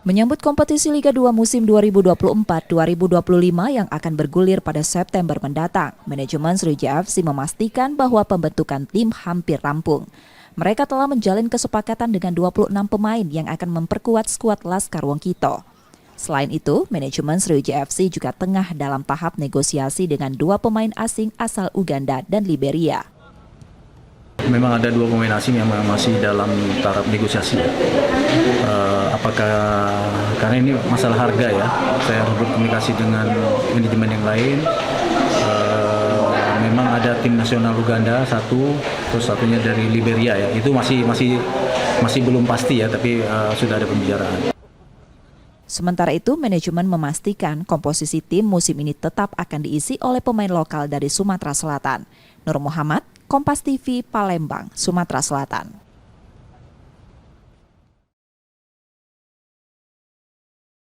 Menyambut kompetisi Liga 2 musim 2024-2025 yang akan bergulir pada September mendatang, manajemen Sriwijaya FC memastikan bahwa pembentukan tim hampir rampung. Mereka telah menjalin kesepakatan dengan 26 pemain yang akan memperkuat skuad Laskar Wongkito. Selain itu, manajemen Sriwijaya FC juga tengah dalam tahap negosiasi dengan 2 pemain asing asal Uganda dan Liberia. Memang ada 2 pemain asing yang masih dalam taraf negosiasi. Apakah karena ini masalah harga ya, saya harus berkomunikasi dengan manajemen yang lain. Memang ada tim nasional Uganda satu, terus satunya dari Liberia ya. Itu masih belum pasti ya, tapi sudah ada pembicaraan. Sementara itu, manajemen memastikan komposisi tim musim ini tetap akan diisi oleh pemain lokal dari Sumatera Selatan. Nur Muhammad, Kompas TV, Palembang, Sumatera Selatan.